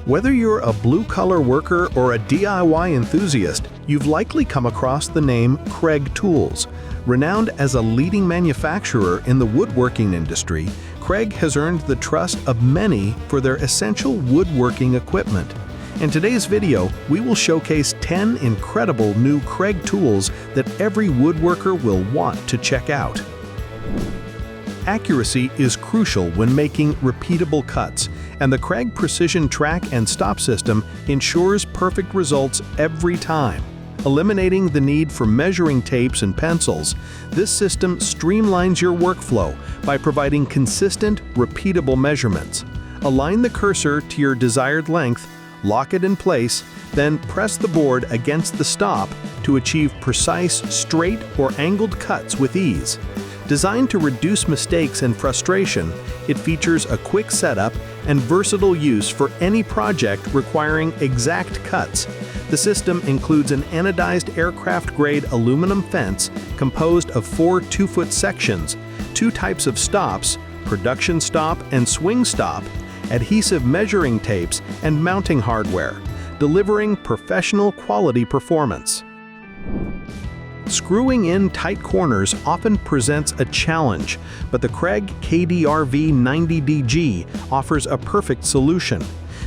Whether you're a blue-collar worker or a DIY enthusiast, you've likely come across the name Kreg Tools. Renowned as a leading manufacturer in the woodworking industry, Kreg has earned the trust of many for their essential woodworking equipment. In today's video, we will showcase 10 incredible new Kreg tools that every woodworker will want to check out. Accuracy is crucial when making repeatable cuts, and the Kreg Precision Track and Stop system ensures perfect results every time. Eliminating the need for measuring tapes and pencils, this system streamlines your workflow by providing consistent, repeatable measurements. Align the cursor to your desired length, lock it in place, then press the board against the stop to achieve precise, straight or angled cuts with ease. Designed to reduce mistakes and frustration, it features a quick setup and versatile use for any project requiring exact cuts. The system includes an anodized aircraft-grade aluminum fence composed of 4 2-foot sections, 2 types of stops, production stop and swing stop, adhesive measuring tapes, and mounting hardware, delivering professional quality performance. Screwing in tight corners often presents a challenge, but the Kreg KDRV-90DG offers a perfect solution.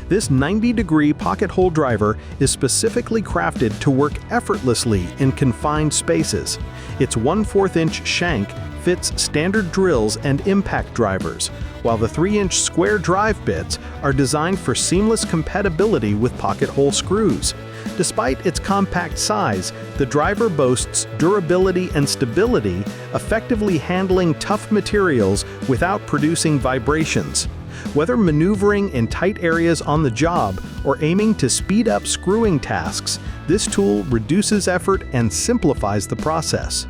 This 90-degree pocket hole driver is specifically crafted to work effortlessly in confined spaces. Its 1/4-inch shank fits standard drills and impact drivers, while the 3-inch square drive bits are designed for seamless compatibility with pocket hole screws. Despite its compact size, the driver boasts durability and stability, effectively handling tough materials without producing vibrations. Whether maneuvering in tight areas on the job or aiming to speed up screwing tasks, this tool reduces effort and simplifies the process.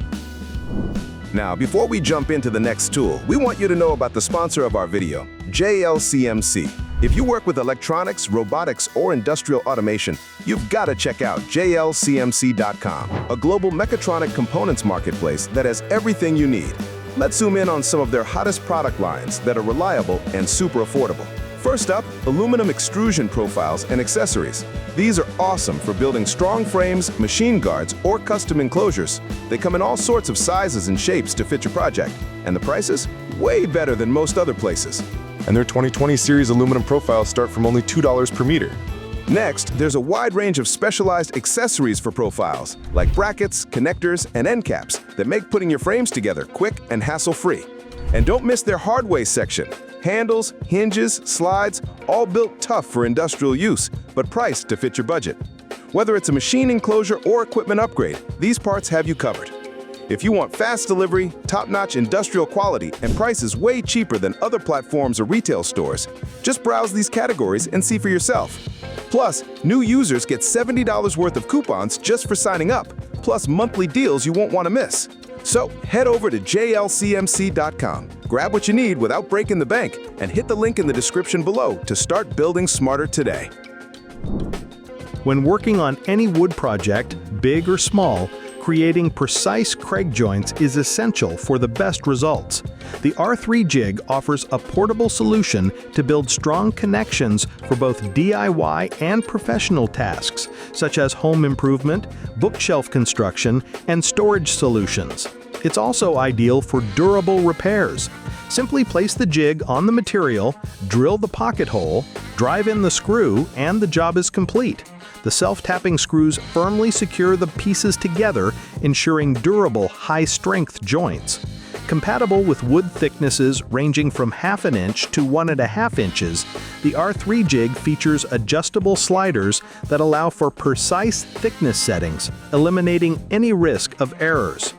Now, before we jump into the next tool, we want you to know about the sponsor of our video, JLCMC. If you work with electronics, robotics, or industrial automation, you've got to check out jlcmc.com, a global mechatronic components marketplace that has everything you need. Let's zoom in on some of their hottest product lines that are reliable and super affordable. First up, aluminum extrusion profiles and accessories. These are awesome for building strong frames, machine guards, or custom enclosures. They come in all sorts of sizes and shapes to fit your project, and the prices? Way better than most other places. And their 2020 series aluminum profiles start from only $2 per meter. Next, there's a wide range of specialized accessories for profiles, like brackets, connectors, and end caps that make putting your frames together quick and hassle-free. And don't miss their hardware section. Handles, hinges, slides, all built tough for industrial use, but priced to fit your budget. Whether it's a machine enclosure or equipment upgrade, these parts have you covered. If you want fast delivery, top-notch industrial quality, and prices way cheaper than other platforms or retail stores, just browse these categories and see for yourself. Plus, new users get $70 worth of coupons just for signing up, plus monthly deals you won't want to miss. So head over to jlcmc.com, grab what you need without breaking the bank, and hit the link in the description below to start building smarter today. When working on any wood project, big or small, creating precise Kreg joints is essential for the best results. The R3 jig offers a portable solution to build strong connections for both DIY and professional tasks, such as home improvement, bookshelf construction, and storage solutions. It's also ideal for durable repairs. Simply place the jig on the material, drill the pocket hole, drive in the screw, and the job is complete. The self-tapping screws firmly secure the pieces together, ensuring durable, high-strength joints. Compatible with wood thicknesses ranging from 1/2 inch to 1.5 inches, the R3 jig features adjustable sliders that allow for precise thickness settings, eliminating any risk of errors.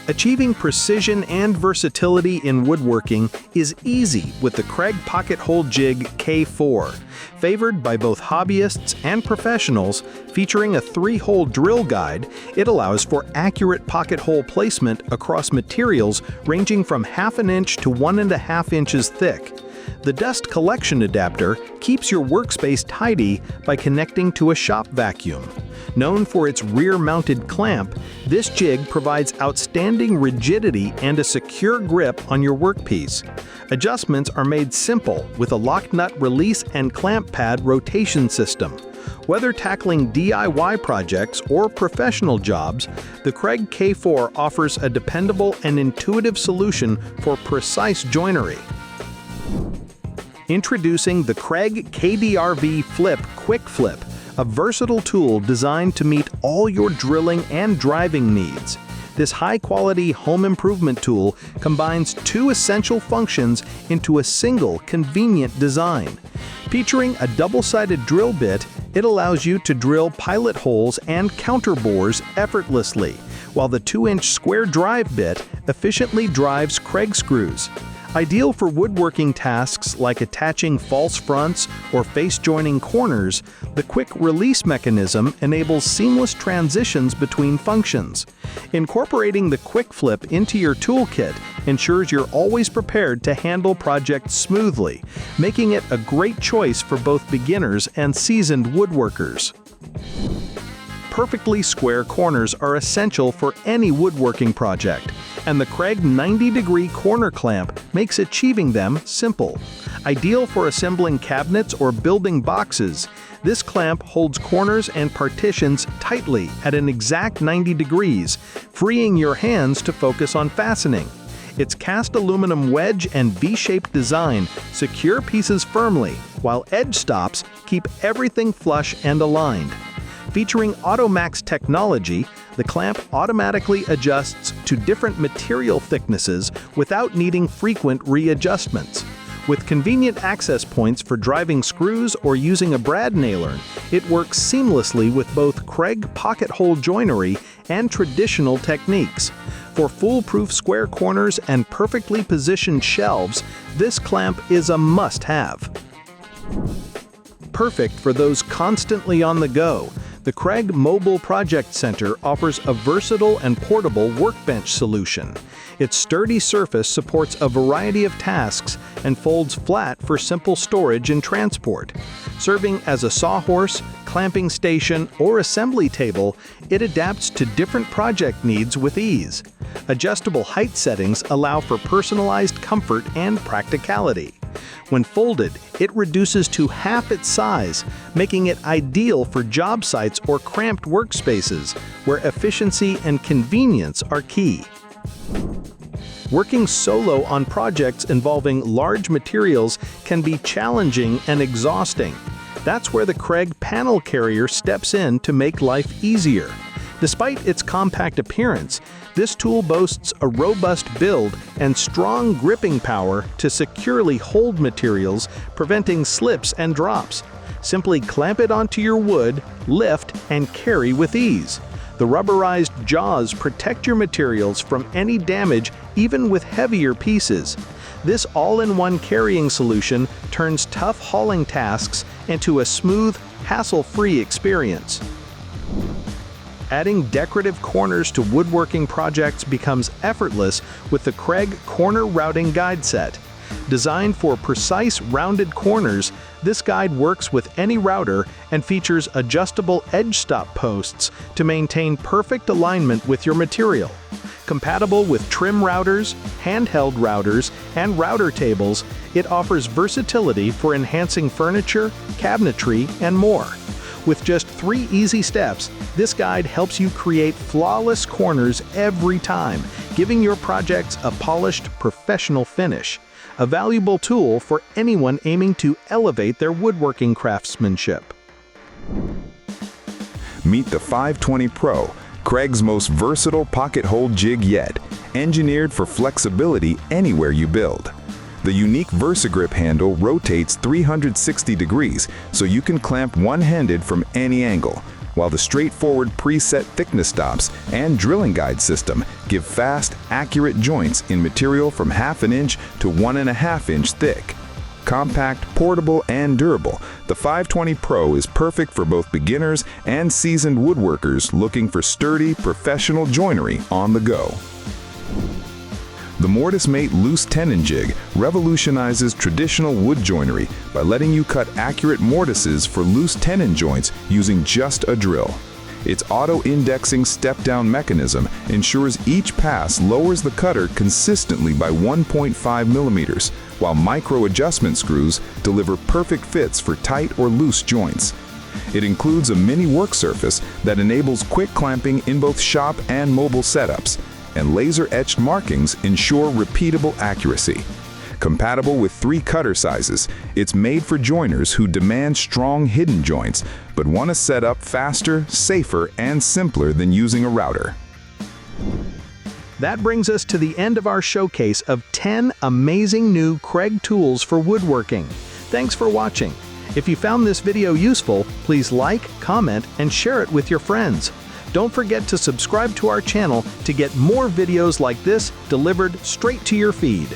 Achieving precision and versatility in woodworking is easy with the Kreg Pocket-Hole Jig K4. Favored by both hobbyists and professionals, featuring a 3-hole drill guide, it allows for accurate pocket hole placement across materials ranging from 1/2 inch to 1.5 inches thick. The dust collection adapter keeps your workspace tidy by connecting to a shop vacuum. Known for its rear-mounted clamp, this jig provides outstanding rigidity and a secure grip on your workpiece. Adjustments are made simple with a lock nut release and clamp pad rotation system. Whether tackling DIY projects or professional jobs, the Kreg K4 offers a dependable and intuitive solution for precise joinery. Introducing the Kreg KDRV-FLIP Quick Flip, a versatile tool designed to meet all your drilling and driving needs. This high-quality home improvement tool combines two essential functions into a single convenient design. Featuring a double-sided drill bit, it allows you to drill pilot holes and counterbores effortlessly, while the 2-inch square drive bit efficiently drives Kreg screws. Ideal for woodworking tasks like attaching false fronts or face-joining corners, the quick release mechanism enables seamless transitions between functions. Incorporating the quick flip into your toolkit ensures you're always prepared to handle projects smoothly, making it a great choice for both beginners and seasoned woodworkers. Perfectly square corners are essential for any woodworking project, and the Kreg 90-degree corner clamp makes achieving them simple. Ideal for assembling cabinets or building boxes, this clamp holds corners and partitions tightly at an exact 90 degrees, freeing your hands to focus on fastening. Its cast aluminum wedge and V-shaped design secure pieces firmly, while edge stops keep everything flush and aligned. Featuring AutoMax technology, the clamp automatically adjusts to different material thicknesses without needing frequent readjustments. With convenient access points for driving screws or using a brad nailer, it works seamlessly with both Kreg Pocket-Hole joinery and traditional techniques. For foolproof square corners and perfectly positioned shelves, this clamp is a must-have. Perfect for those constantly on the go, the Kreg Mobile Project Center offers a versatile and portable workbench solution. Its sturdy surface supports a variety of tasks and folds flat for simple storage and transport. Serving as a sawhorse, clamping station, or assembly table, it adapts to different project needs with ease. Adjustable height settings allow for personalized comfort and practicality. When folded, it reduces to half its size, making it ideal for job sites or cramped workspaces, where efficiency and convenience are key. Working solo on projects involving large materials can be challenging and exhausting. That's where the Kreg panel carrier steps in to make life easier. Despite its compact appearance, this tool boasts a robust build and strong gripping power to securely hold materials, preventing slips and drops. Simply clamp it onto your wood, lift, and carry with ease. The rubberized jaws protect your materials from any damage, even with heavier pieces. This all-in-one carrying solution turns tough hauling tasks into a smooth, hassle-free experience. Adding decorative corners to woodworking projects becomes effortless with the Kreg Corner Routing Guide Set. Designed for precise rounded corners, this guide works with any router and features adjustable edge stop posts to maintain perfect alignment with your material. Compatible with trim routers, handheld routers, and router tables, it offers versatility for enhancing furniture, cabinetry, and more. With just 3 easy steps, this guide helps you create flawless corners every time, giving your projects a polished, professional finish. A valuable tool for anyone aiming to elevate their woodworking craftsmanship. Meet the 520 Pro, Kreg's most versatile pocket-hole jig yet, engineered for flexibility anywhere you build. The unique VersaGrip handle rotates 360 degrees so you can clamp one-handed from any angle, while the straightforward preset thickness stops and drilling guide system give fast, accurate joints in material from 1/2 inch to 1.5 inch thick. Compact, portable, and durable, the 520 Pro is perfect for both beginners and seasoned woodworkers looking for sturdy, professional joinery on the go. The Mortise Mate loose tenon jig revolutionizes traditional wood joinery by letting you cut accurate mortises for loose tenon joints using just a drill. Its auto-indexing step-down mechanism ensures each pass lowers the cutter consistently by 1.5 millimeters, while micro-adjustment screws deliver perfect fits for tight or loose joints. It includes a mini work surface that enables quick clamping in both shop and mobile setups, and laser-etched markings ensure repeatable accuracy. Compatible with 3 cutter sizes, it's made for joiners who demand strong hidden joints, but want to set up faster, safer, and simpler than using a router. That brings us to the end of our showcase of 10 amazing new Kreg tools for woodworking. Thanks for watching. If you found this video useful, please like, comment, and share it with your friends. Don't forget to subscribe to our channel to get more videos like this delivered straight to your feed.